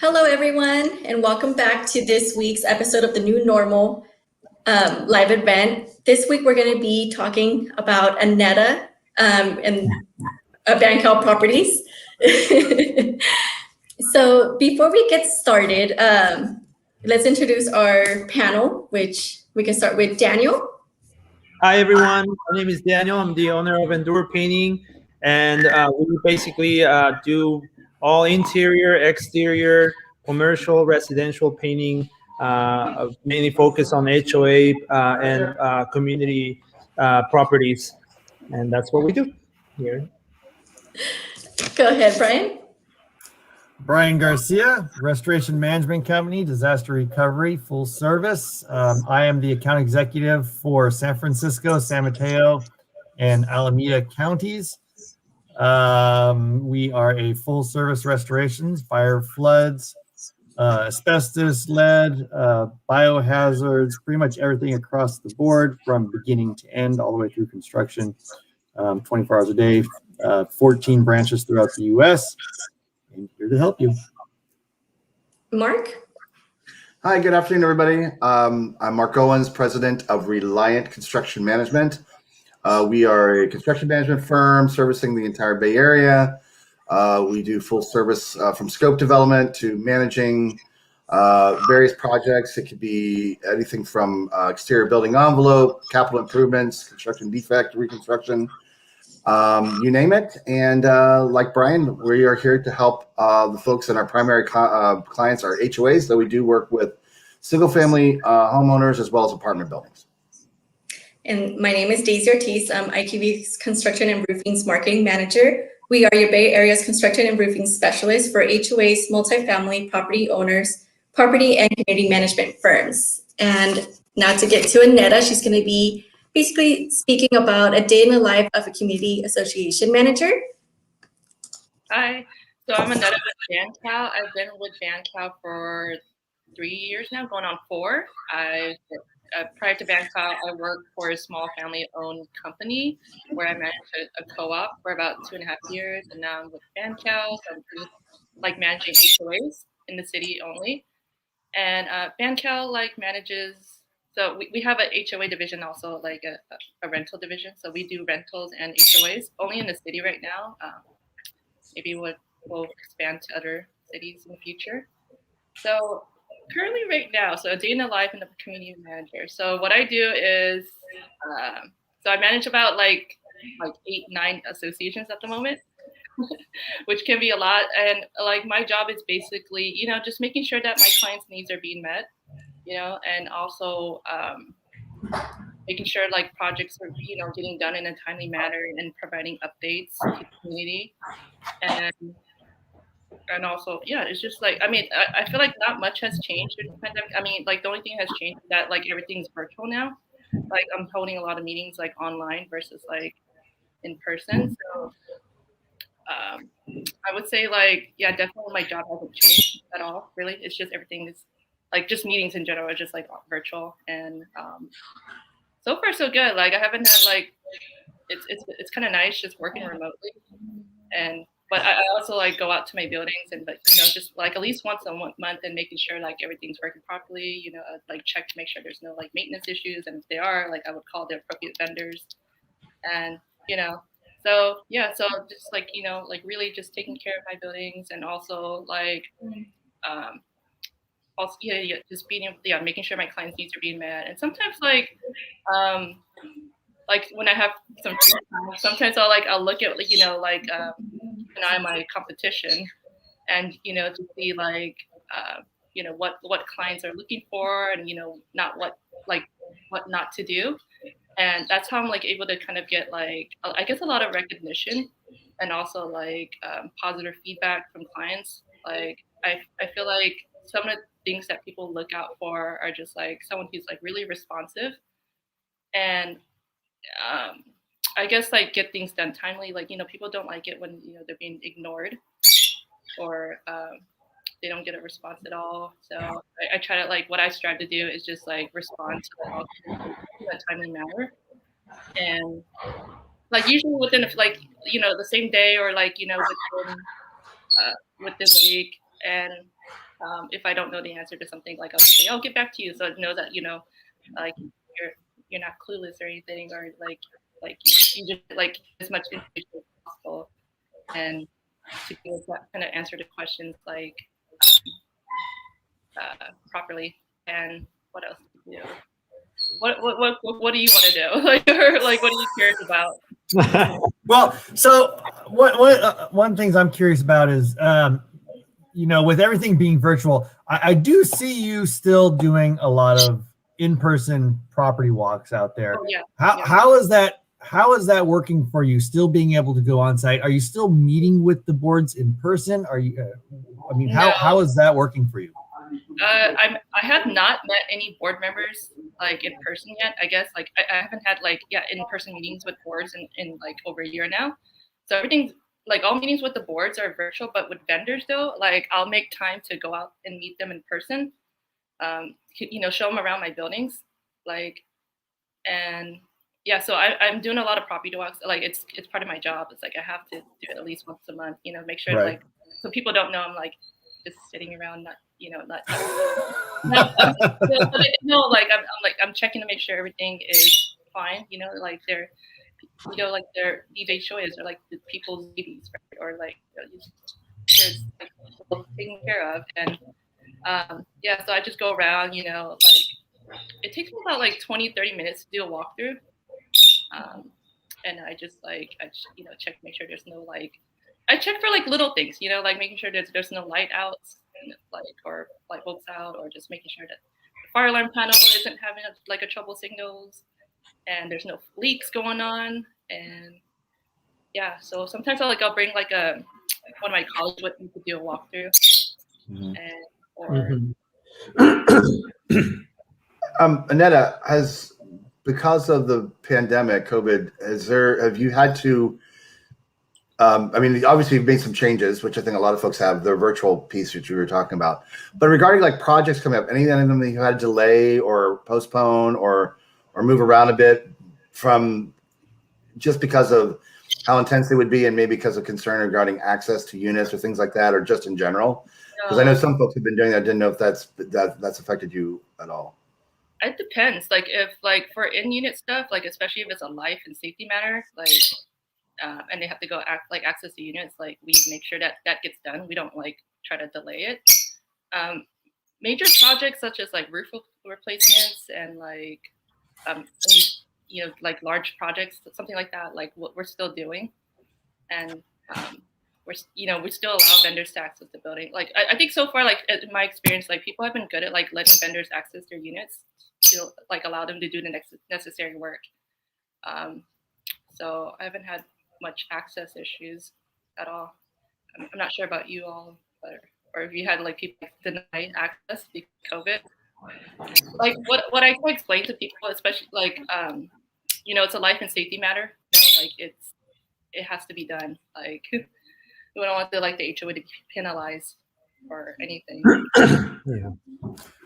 Hello, everyone, and welcome back to this week's episode of the New Normal live event. This week, we're going to be talking about Aneta and Bancal Properties. So before we get started, let's introduce our panel, which we can start with Daniel. Hi, everyone. My name is Daniel. I'm the owner of Endure Painting, and we basically do all interior, exterior, commercial, residential painting, mainly focus on HOA and community properties, and that's what we do here. Go ahead, Brian. Brian Garcia, Restoration Management Company, Disaster Recovery, full service. I am the account executive for San Francisco, San Mateo, and Alameda counties. We are a full service restorations, fire, floods, asbestos, lead, biohazards, pretty much everything across the board from beginning to end, all the way through construction, 24 hours a day, 14 branches throughout the U.S., and here to help you. Mark? Hi, good afternoon, everybody. I'm Mark Owens, president of Reliant Construction Management. We are a construction management firm servicing the entire Bay Area. We do full service from scope development to managing various projects. It could be anything from exterior building envelope, capital improvements, construction defect, reconstruction, you name it. And like Brian, we are here to help the folks in our primary clients, our HOAs, that we do work with single family homeowners as well as apartment buildings. And my name is Daisy Ortiz. I'm IQV's Construction and Roofing's Marketing Manager. We are your Bay Area's construction and roofing specialist for HOAs, multifamily property owners, property and community management firms. And now to get to Aneta, she's going to be basically speaking about a day in the life of a community association manager. Hi, so I'm Aneta with Bancal. I've been with Bancal for 3 years now, going on 4. Prior to Bancal, I worked for a small family-owned company where I managed a co-op for about 2.5 years, and now I'm with Bancal, so I'm pretty, managing HOAs in the city only. And Bancal manages. So we have a HOA division, also a rental division. So we do rentals and HOAs only in the city right now. Maybe we'll expand to other cities in the future. So currently right now, so a day in the life and a community manager. So what I do is, so I manage about like 8-9 associations at the moment, which can be a lot. And my job is basically, just making sure that my clients' needs are being met. And also making sure projects are, getting done in a timely manner and providing updates to the community. And also, it's just I feel like not much has changed during the pandemic. The only thing has changed is that everything's virtual now. I'm holding a lot of meetings online versus in person. So I would say definitely my job hasn't changed at all. Really, it's just everything is just meetings in general are just virtual, and so far so good. I haven't had it's kind of nice just working remotely, but I also go out to my buildings and just at least once a month and making sure everything's working properly. Check to make sure there's no maintenance issues, and if they are, I would call the appropriate vendors, and so just really just taking care of my buildings, and also just making sure my clients' needs are being met. And sometimes when I have some free time, sometimes I'll look at keep an eye on my competition, and to see what clients are looking for, and not what not to do. And that's how I'm able to kind of get I guess a lot of recognition, and also positive feedback from clients. I feel like some of the things that people look out for are just someone who's really responsive, and I guess get things done timely. People don't like it when they're being ignored, or they don't get a response at all. So I try to what I strive to do is just respond to in a timely manner, and usually within the same day, or within the week. And If I don't know the answer to something, like I'll say, "I'll get back to you," so I know that like you're not clueless or anything, or like you just like as much information as possible, and to be able to kind of answer the questions like properly. And what else do you do? What do you want to do? Like, or like, what are you curious about? Well, so one things I'm curious about is, with everything being virtual, I do see you still doing a lot of in-person property walks out there. Oh, yeah. How is that working for you? Still being able to go on site? Are you still meeting with the boards in person? Are you? How is that working for you? I have not met any board members like in person yet. I guess like I haven't had like in-person meetings with boards in like over a year now. So everything's like all meetings with the boards are virtual, but with vendors though, like I'll make time to go out and meet them in person. Show them around my buildings, like, and yeah. So I'm doing a lot of property walks. Like it's part of my job. It's like I have to do it at least once a month. Make sure Right. like so people don't know I'm like just sitting around, not. I'm checking to make sure everything is fine. Like they're these HOAs are like the people's babies, right? Or like there's like taken care of, and so I just go around. Like it takes me about like 20-30 minutes to do a walkthrough, and I just check to make sure there's no like. I check for like little things, like making sure there's no light outs, like or light bulbs out, or just making sure that the fire alarm panel isn't having a trouble signals, and there's no leaks going on, and yeah. So sometimes I'll bring like one of my colleagues with me to do a walkthrough, Annetta, because of the pandemic, COVID, have you had to? Obviously you've made some changes, which I think a lot of folks have, the virtual piece that you were talking about. But regarding like projects coming up, any of them that you had to delay or postpone or move around a bit from just because of how intense they would be, and maybe because of concern regarding access to units or things like that, or just in general? Because I know some folks have been doing that. Didn't know if that's affected you at all. It depends. Like if like for in-unit stuff, like especially if it's a life and safety matter, like. And they have to go access the units. Like we make sure that gets done. We don't like try to delay it. Major projects such as like roof replacements and like like large projects, something like that. Like what we're still doing, and we still allow vendors to access the building. Like I think so far, like in my experience, like people have been good at like letting vendors access their units to like allow them to do the necessary work. So I haven't had much access issues at all. I'm not sure about you all, or if you had like people deny access because of COVID. Like what I can explain to people, especially like it's a life and safety matter. Like it has to be done. Like we don't want the HOA to be penalized or anything. Yeah.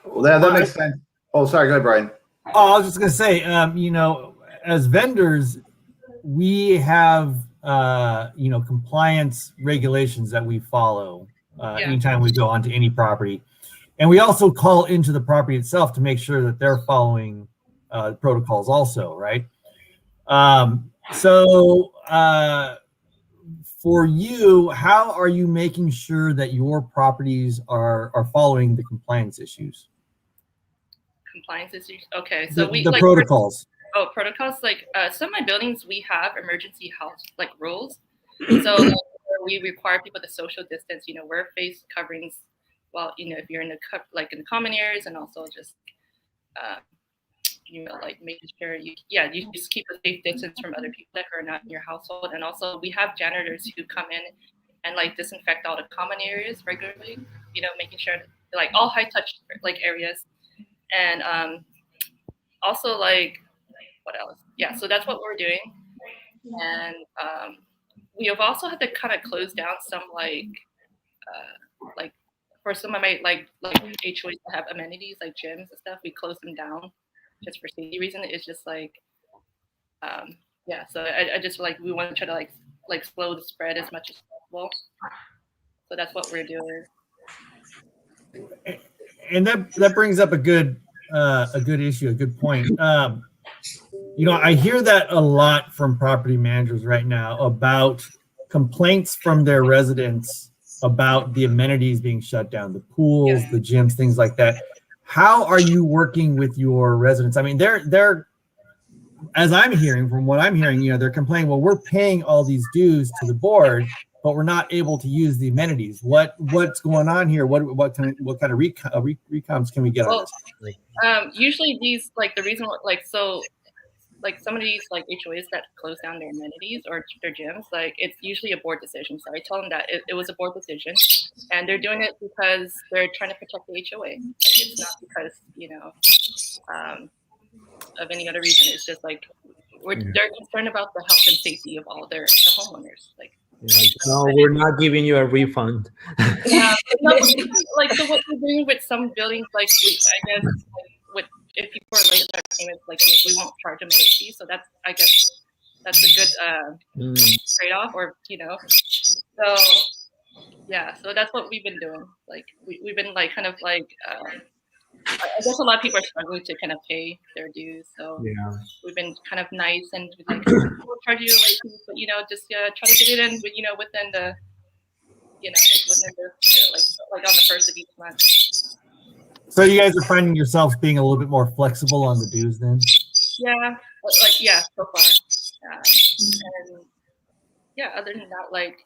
Well, that makes sense. Oh, sorry, go ahead, Brian. Oh, I was just gonna say, as vendors, we have compliance regulations that we follow anytime we go onto any property, and we also call into the property itself to make sure that they're following protocols also, right? For you, how are you making sure that your properties are following the compliance issues? Compliance issues. Okay, so the protocols. Protocols, like some of my buildings, we have emergency house like rules. So we require people to social distance, wear face coverings while, if you're in the common areas, and also just, like making sure you just keep a safe distance from other people that are not in your household. And also we have janitors who come in and like disinfect all the common areas regularly, making sure that, like all high touch like areas. And also like, what else? Yeah, so that's what we're doing. And we have also had to kind of close down some like for some of my like HOAs that have amenities like gyms and stuff, we close them down just for safety reason. It's just like so I just like we want to try to like slow the spread as much as possible. So that's what we're doing. And that brings up a good issue, a good point. I hear that a lot from property managers right now about complaints from their residents about the amenities being shut down, the pools, the gyms, things like that. How are you working with your residents? I mean, they're as I'm hearing, from what I'm hearing, they're complaining, well, we're paying all these dues to the board, but we're not able to use the amenities. What's going on here? What kind of recoms can we get on this? Usually these, like, the reason, like some of these like HOAs that close down their amenities or their gyms, like it's usually a board decision. So I tell them that it was a board decision, and they're doing it because they're trying to protect the HOA. Like, it's not because of any other reason. It's just like they're concerned about the health and safety of all the homeowners. Like, no, we're not giving you a refund. No, like, so what we're doing with some buildings, like I guess, like, if people are late with their payments, like we won't charge them a late fee. So I guess that's a good trade-off, or So yeah, so that's what we've been doing. Like we've been like kind of like I guess a lot of people are struggling to kind of pay their dues. So we've been kind of nice and like, we'll charge you a late fee, but just try to get it in, within the within the like on the first of each month. So you guys are finding yourselves being a little bit more flexible on the dues then? Yeah, so far. And other than that, like,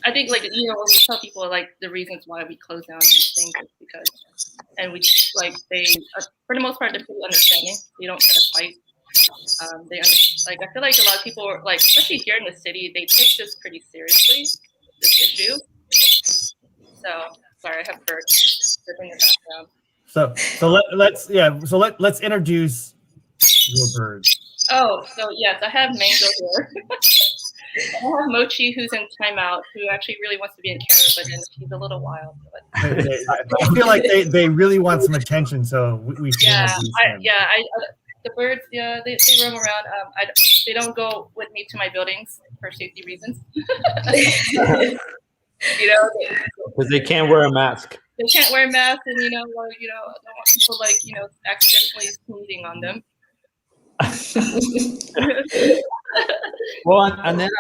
I think, like, when we tell people like the reasons why we close down these things is because, and we like, they are, for the most part, they're pretty understanding. They don't try to fight. Like, I feel like a lot of people are, like, especially here in the city, they take this pretty seriously, this issue. So sorry, I have birds in the background. So let's introduce your birds. Oh, so yes, I have Mango here. I have Mochi, who's in timeout, who actually really wants to be in camera, but then she's a little wild. But I feel like they really want some attention, so we the birds, they roam around. They don't go with me to my buildings for safety reasons. Because they can't wear a mask. They can't wear masks, and I don't want people like accidentally sneezing on them. Well, and then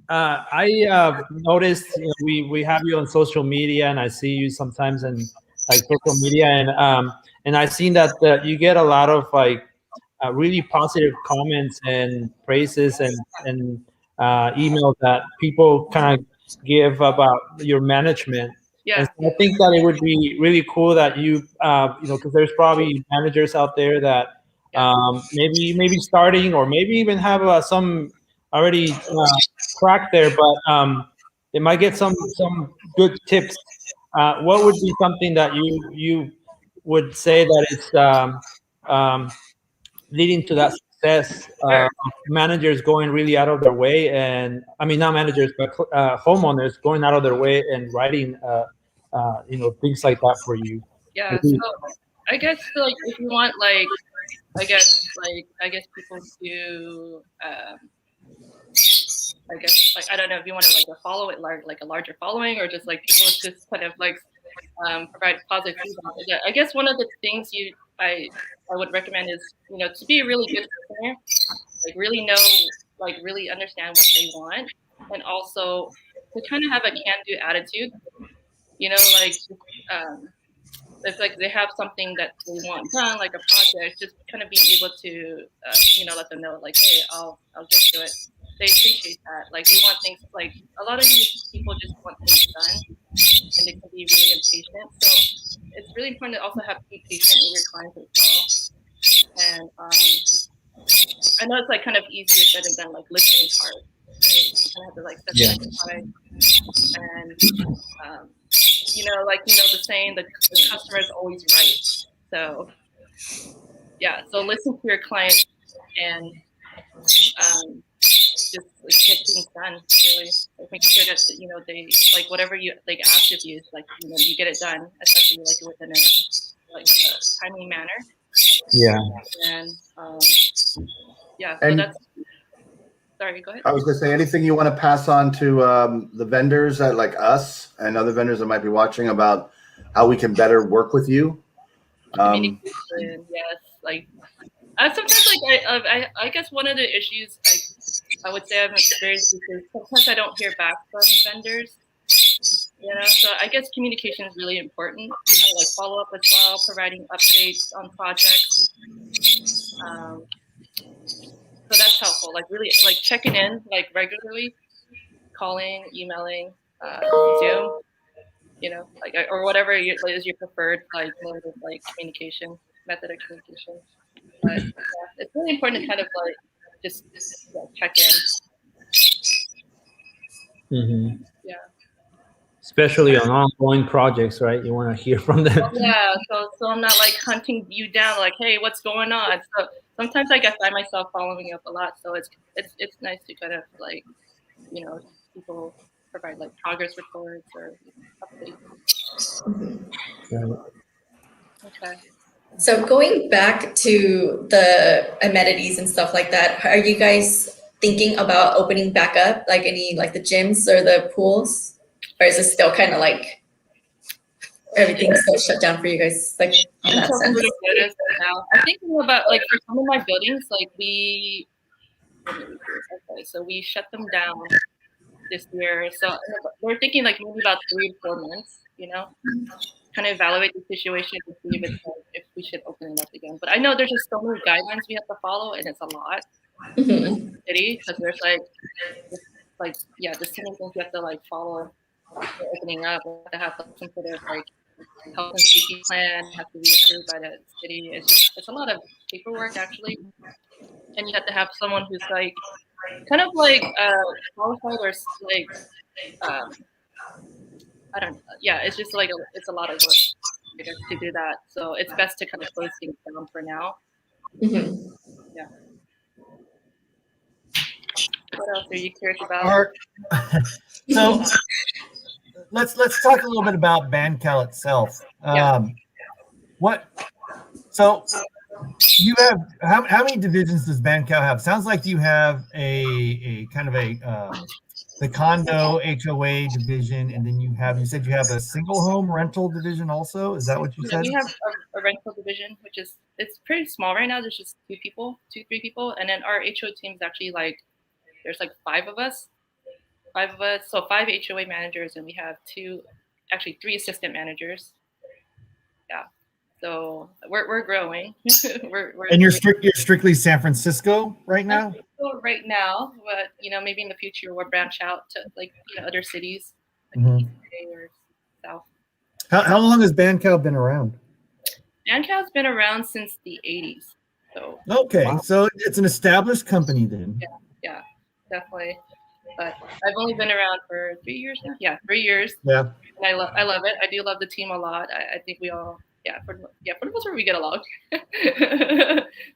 I noticed we have you on social media, and I see you sometimes in like social media, and I've seen that you get a lot of like really positive comments and praises and emails that people kind of give about your management. Yeah. And so I think that it would be really cool that you because there's probably managers out there that maybe starting, or maybe even have some already cracked there, but they might get some good tips. What would be something that you would say that it's leading to that success? Managers going really out of their way, and I mean not managers, but homeowners going out of their way and writing things like that for you. Yeah. So I guess like if you want like. I guess people do. I guess like I don't know if you want to like follow it like a larger following, or just like people just kind of like provide positive feedback. I guess one of the things I would recommend is to be a really good listener, like really know, like really understand what they want, and also to kind of have a can-do attitude. If like they have something that they want done, like a project, just kind of being able to, let them know, like, hey, I'll just do it. They appreciate that. Like they want things, like a lot of these people just want things done, and they can be really impatient. So it's really important to also be patient with your clients as well. And I know it's like kind of easier said than done. Like listening is hard, right? You kind of have to like set aside, and the saying, the customer is always right. So so listen to your clients and just like get things done. Really, like making sure that they like whatever you like ask of you, like you get it done, especially like within a timely manner. Yeah. And so that's. Sorry, go ahead. I was going to say, anything you want to pass on to the vendors that like us and other vendors that might be watching about how we can better work with you. Communication, yes. Like sometimes, like I guess one of the issues I would say I've experienced is sometimes I don't hear back from vendors. You know, so I guess communication is really important. You know, like follow up as well, providing updates on projects. So that's helpful. Like really, like checking in like regularly, calling, emailing, Zoom. You know, like or whatever is your preferred like mode of like communication, method of communication. But yeah, it's really important to kind of like just check in. Mhm. Yeah. Especially on ongoing projects, right? You want to hear from them. Yeah, so I'm not like hunting you down, like, hey, what's going on? So sometimes I find myself following up a lot. So it's nice to kind of like, you know, people provide like progress reports or updates. Right. Okay. So going back to the amenities and stuff like that, are you guys thinking about opening back up, like any like the gyms or the pools, or is it still kind of like everything's still shut down for you guys, like in that Until sense? notice now. I'm thinking about like for some of my buildings, like we shut them down this year. So we're thinking like maybe about 3 to 4 months, you know, kind of evaluate the situation to see if we should open it up again. But I know there's just so many guidelines we have to follow, and it's a lot. Mhm. City, because there's there's so many things you have to like follow for opening up. You have to have some sort of like health and safety plan, have to be approved by the city. It's a lot of paperwork actually, and you have to have someone who's like kind of like qualified or like I don't know. Yeah, it's just like it's a lot of work I guess, to do that. So it's best to kind of close things down for now. Mhm. Yeah. What else are you curious about? Art. So let's talk a little bit about BanCal itself. Yeah. So you have how many divisions does BanCal have? Sounds like you have a kind of the condo HOA division, and then you said you have a single home rental division also. Is that what you said? We have a rental division, which it's pretty small right now. There's just 3 people, and then our HOA team is actually like there's like 5 of us, so 5 HOA managers, and we have 3 assistant managers. Yeah, so we're growing. And you're strictly San Francisco right now? Right now, but you know maybe in the future we'll branch out to like other cities, like Mhm. East Bay or South. How long has BanCal been around? BanCal's been around since the 80s, so Okay, Wow. so it's an established company then. yeah, definitely. But I've only been around for 3 years now. Yeah, 3 years. Yeah. And I love it. I do love the team a lot. I think we all for the most part we get along.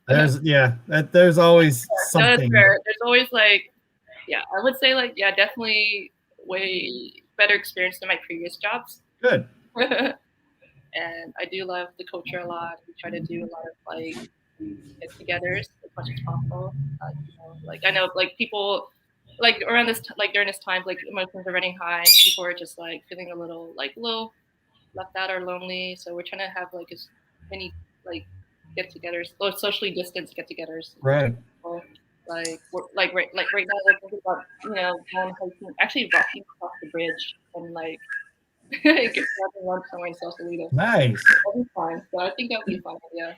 There's always No, that's something. fair. There's always like I would say like definitely way better experience than my previous jobs. Good. And I do love the culture a lot. We try to do a lot of like get-togethers as much as possible. Like I know like people like around this like during this time like emotions are running high and people are just like feeling a little like low, left out or lonely. So we're trying to have like as many like get-togethers, socially distanced get-togethers. Right. Like right now, like think about going hiking, actually walking across the bridge and like get lunch somewhere in Sausalito. Nice. That'll be fun. So I think that'll be fun. Yeah.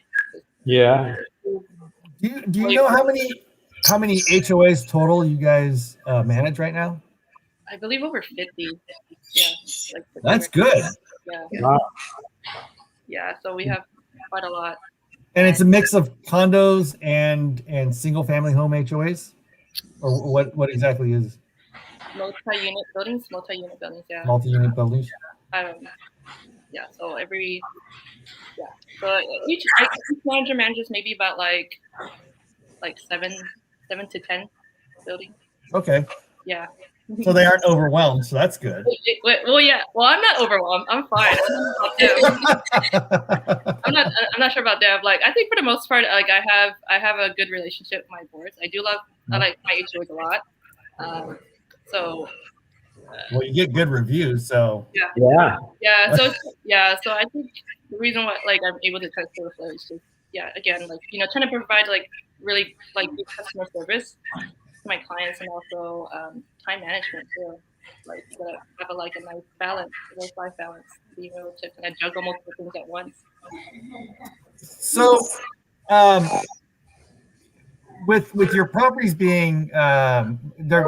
Yeah. Do you know how many HOAs total you guys manage right now? I believe over 50. Yeah. Like 50 That's right good. now. Yeah. Wow. Yeah. So we have quite a lot. And it's a mix of condos and single family home HOAs? Or what exactly is Multi-unit buildings. Yeah. multi-unit buildings? Yeah. So So each manager manages maybe about like 7 to 10 buildings. Okay. Yeah. So they aren't overwhelmed, so that's good. Well, yeah. Well, I'm not overwhelmed. I'm fine. I'm not sure about Dev. Like, I think for the most part, like I have a good relationship with my boards. I like my HOAs a lot. So Well, you get good reviews, so Yeah. So I think the reason why like I'm able to kind of stay afloat is just again like trying to provide like really like good customer service to my clients and also time management too. Like to have a nice balance, work-life balance, being able to kind of juggle multiple things at once. So, with your properties being they're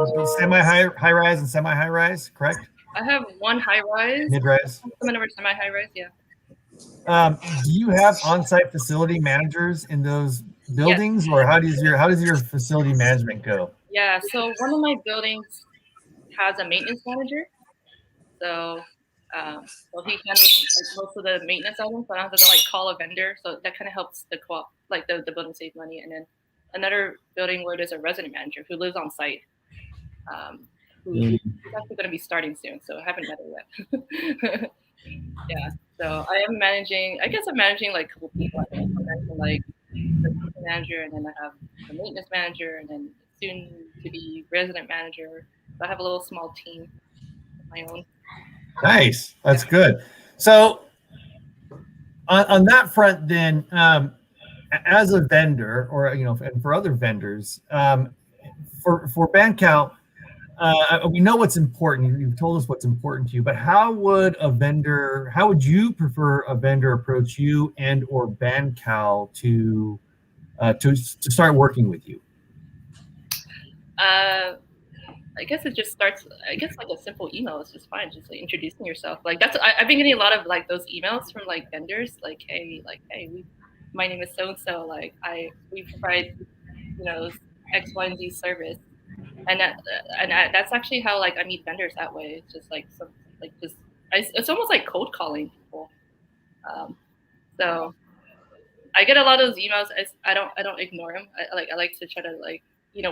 high rise and semi high rise, correct? I have one high rise, Mid rise. some of them are semi high rise. Yeah. Do you have on-site facility managers in those buildings, or how does your facility management go? Yeah. So one of my buildings has a maintenance manager. So he handles most of the maintenance items, so I don't have to call a vendor. So that kind of helps the co-op, the building save money. And then another building where there's a resident manager who lives on site, who's actually going to be starting soon. So I haven't met her yet. Yeah. So I'm managing like a couple people. I'm managing like the manager, and then I have the maintenance manager, and then soon to be resident manager. So I have a little small team of my own. Nice, that's good. So on that front, then, as a vendor, or and for other vendors, for BanCal, we know what's important. You've told us what's important to you, but how would you prefer a vendor approach you and or BanCal to start working with you? I guess it just starts. I guess like a simple email is just fine. Just like introducing yourself. Like I've been getting a lot of like those emails from like vendors. Like hey, my name is so and so. Like we provide X, Y, and Z service, and that's actually how like I meet vendors that way. It's just like it's almost like cold calling people. So I get a lot of those emails. I don't ignore them. I like to try to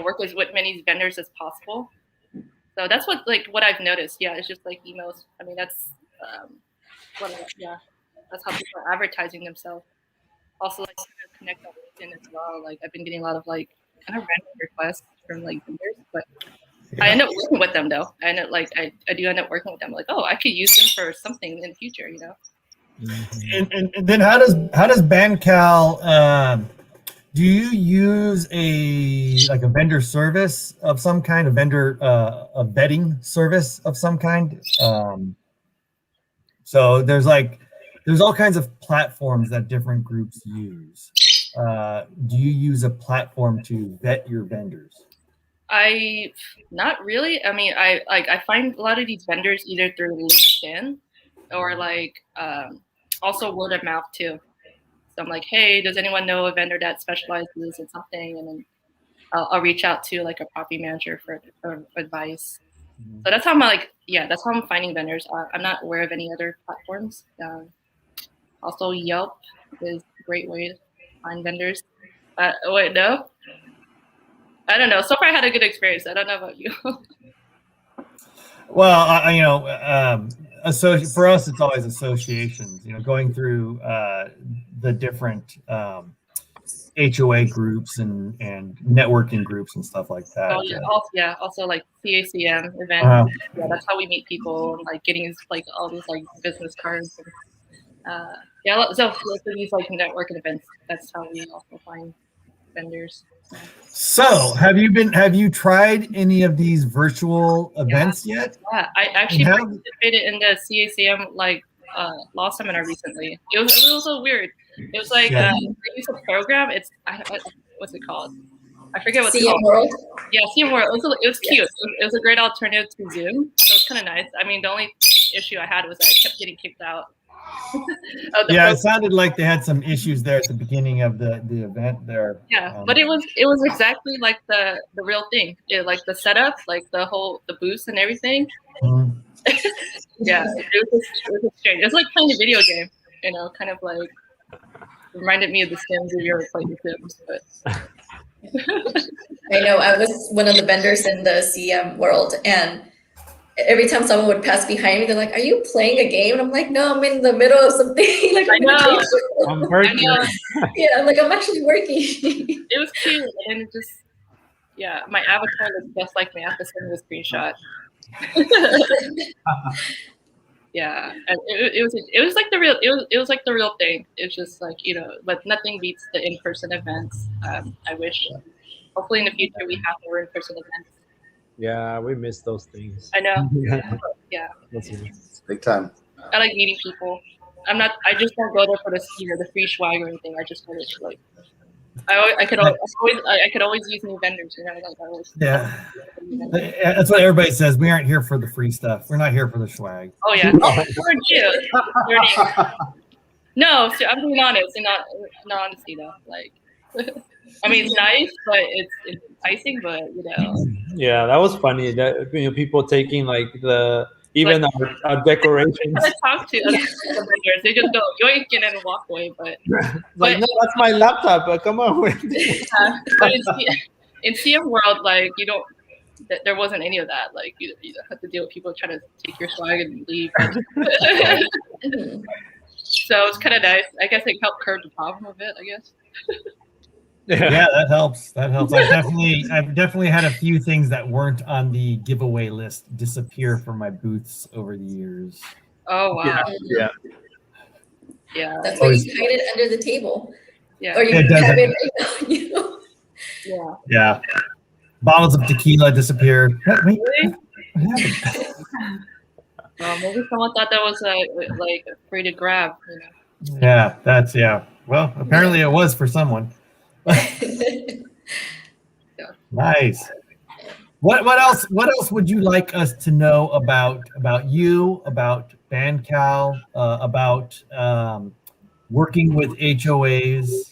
work with many vendors as possible. So that's what I've noticed. Yeah, it's just like emails. I mean, that's that's how people are advertising themselves. Also, like connect on LinkedIn as well. Like I've been getting a lot of kind of random requests from vendors, but I end up working with them though. I do end up working with them. Like, oh, I could use them for something in the future. And then how does BanCal? Do you use a vendor service of some kind, a vetting service of some kind? So there's all kinds of platforms that different groups use. Do you use a platform to vet your vendors? Not really. I mean, I find a lot of these vendors either through LinkedIn or also word of mouth too. So I'm like, hey, does anyone know a vendor that specializes in something? And then I'll reach out to a property manager for advice. Mm-hmm. So that's how that's how I'm finding vendors. I'm not aware of any other platforms. Also, Yelp is a great way to find vendors. Wait, no? I don't know. So far, I had a good experience. I don't know about you. Well, for us, it's always associations. Going through the different HOA groups and networking groups and stuff like that. Oh yeah, also like CACM events. Yeah, that's how we meet people and getting all these business cards. And, so these networking events. That's how we also find vendors. So have you tried any of these virtual events yet? Yeah, I actually participated in the CACM law seminar recently. It was a little weird. It was they use a program. What's it called? I forget what it's called. World? Yeah, CM World. It was cute. It was a great alternative to Zoom. So it's kind of nice. I mean, the only issue I had was I kept getting kicked out. It sounded like they had some issues there at the beginning of the event there. Yeah, but it was exactly like the real thing. The setup, the booth and everything. Mm-hmm. Yeah, it was strange. It was like playing a video game, kind of reminded me of The Sims if you ever played The Sims. But I know I was one of the vendors in the CM World, and every time someone would pass behind me, they're like, "Are you playing a game?" And I'm like, "No, I'm in the middle of something." I know. I'm working. Yeah, I'm like, I'm actually working. It was cute, and it just, my avatar looked just like me. I have to send you a screenshot. Yeah, and it was like the real it was like the real thing. It's just like, but nothing beats the in-person events. I wish, hopefully in the future we have more in-person events. Yeah, we miss those things. I know. Yeah. Yeah, That's nice. Big time. I like meeting people. I just don't go there for the free swag or anything. I just go there for like, I could always use new vendors. Like I always. Yeah. That's what everybody says. We aren't here for the free stuff. We're not here for the swag. Oh yeah. Oh, you. No, so I'm being honest, and not honesty though. Like, I mean, it's nice, but it's enticing, but Yeah, that was funny. That people taking like even our decorations. I talk to other vendors. They just go yoink and walk away. But like, no, that's my laptop. But come on. but in CM World, like there wasn't any of that. Like you have to deal with people trying to take your swag and leave. So it's kind of nice. I guess it helped curb the problem a bit. I guess. Yeah, that helps. I've definitely had a few things that weren't on the giveaway list disappear from my booths over the years. Oh wow. Yeah. That's why you hide it under the table. Yeah. Or you have it right on you. Yeah. Yeah. Bottles of tequila disappeared. Wait, really? Maybe someone thought that was like free to grab. Yeah, Well, apparently it was for someone. Nice. What else would you like us to know about you, about BandCal, about working with HOAs,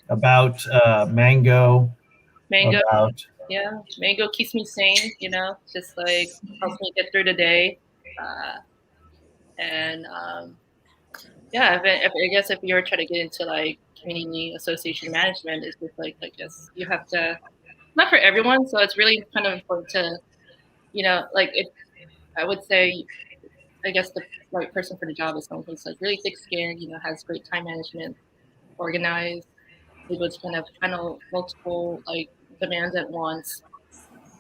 about Mango? Mango keeps me sane, just like helps me get through the day. I guess if you're trying to get into like community association management, it's just like just you have to, not for everyone, so it's really kind of important to, I would say, I guess the right person for the job is someone who's like really thick-skinned, has great time management, organized, able to kind of handle multiple like demands at once.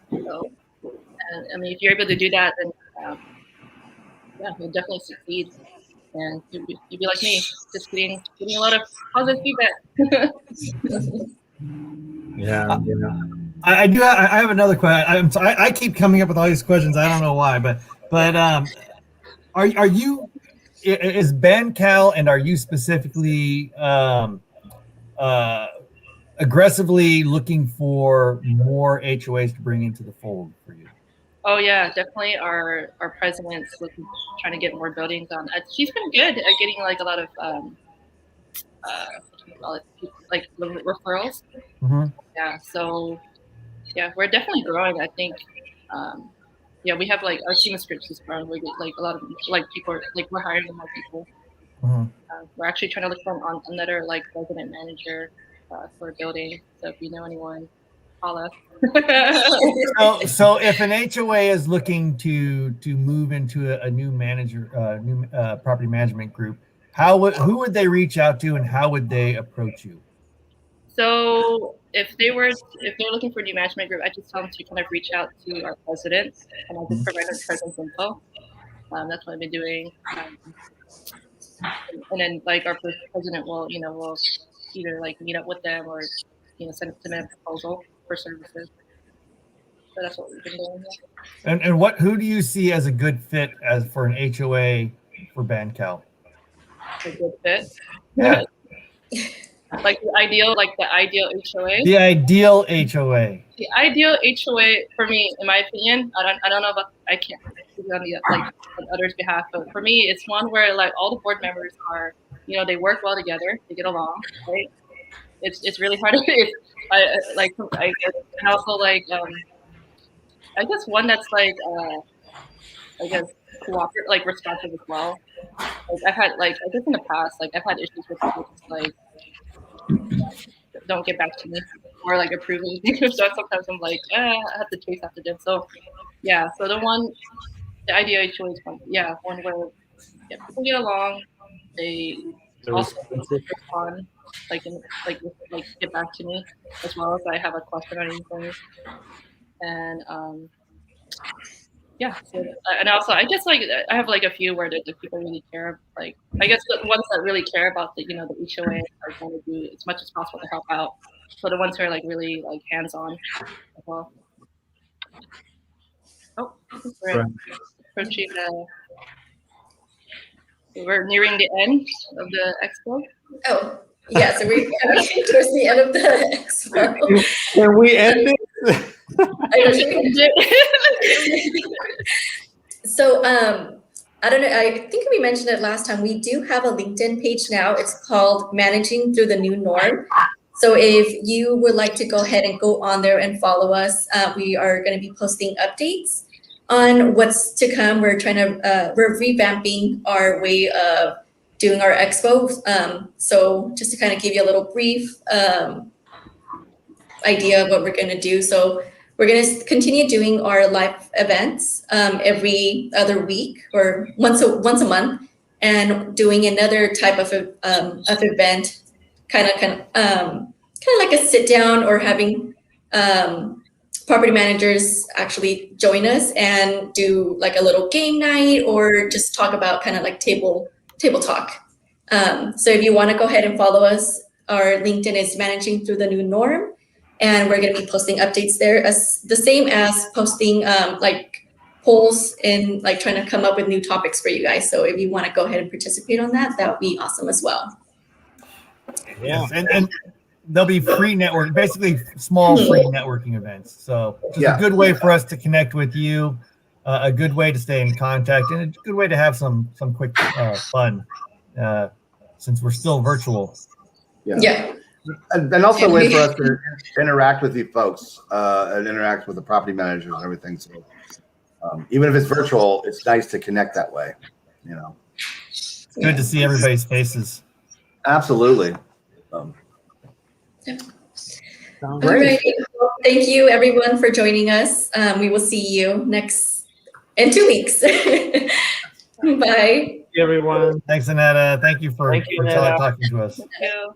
So, and I mean, if you're able to do that, then you'll definitely succeed. And you'd be like me, just getting a lot of positive feedback. Yeah. I have another question. I keep coming up with all these questions. I don't know why, but are you, is BandCal, and are you specifically aggressively looking for more HOAs to bring into the fold for you? Oh yeah, definitely. Our president's trying to get more buildings on. She's been good at getting like a lot of like referrals. Mm-hmm. Yeah, so we're definitely growing. I think we have like our team of scripts is growing. We get like a lot of like people we're hiring more people. Mm-hmm. We're actually trying to look for another like resident manager for a building. So if you know anyone, holla. So if an HOA is looking to move into a new new property management group, who would they reach out to, and how would they approach you? So if they're looking for a new management group, I just tell them to kind of reach out to our president, and I'll just provide our president's info. That's what I've been doing. And then like our president will either like meet up with them or send them a proposal for services. So that's what we've been doing. And who do you see as a good fit for an HOA for BandCal? A good fit. Yeah. Like the ideal HOA. The ideal HOA. The ideal HOA for me, in my opinion, I don't know about, I can't speak on the on others' behalf, but for me, it's one where like all the board members are, they work well together, they get along, right? It's really hard. I guess, and also like I guess one that's like I guess cooperative, like responsive as well. Like I've had I guess in the past, like I've had issues with people just like don't get back to me or like approving things. So sometimes I'm like, I have to chase after them. So so the ideal HOA is one where people get along, they also respond, like get back to me as well if I have a question or anything. And yeah. So, and also, I just like I have like a few where the people really care. Like I guess the ones that really care about the the HOA are going to do as much as possible to help out. So the ones who are like really like hands on as well. Oh, I think we're Right. approaching we're nearing the end of the expo. Oh, yeah, so we're coming towards the end of the expo. Can we end it? I know, should we- So, I don't know, I think we mentioned it last time. We do have a LinkedIn page now. It's called Managing Through the New Norm. So if you would like to go ahead and go on there and follow us, we are going to be posting updates on what's to come. We're we're revamping our way of doing our expo. So just to kind of give you a little brief idea of what we're going to do. So we're going to continue doing our live events every other week or once a month, and doing another type of event, kind of like a sit down, or having property managers actually join us and do like a little game night, or just talk about kind of like table talk. So if you want to go ahead and follow us, our LinkedIn is Managing Through the New Norm. And we're going to be posting updates there, as the same as posting like polls and like trying to come up with new topics for you guys. So if you want to go ahead and participate on that, that would be awesome as well. Yeah. Yes, and there'll be free network, basically small free networking events. So just a good way for us to connect with you, a good way to stay in contact, and a good way to have some quick fun, since we're still virtual. Yeah. And also a way for us to interact with you folks and interact with the property managers and everything. So even if it's virtual, it's nice to connect that way, It's good to see everybody's faces. Absolutely. Sounds All great. right. Well, thank you everyone for joining us. We will see you in 2 weeks. Bye. Thank you, everyone. Thanks, Annetta. Thank you for Thank you, Annetta. talking to us. Thank you.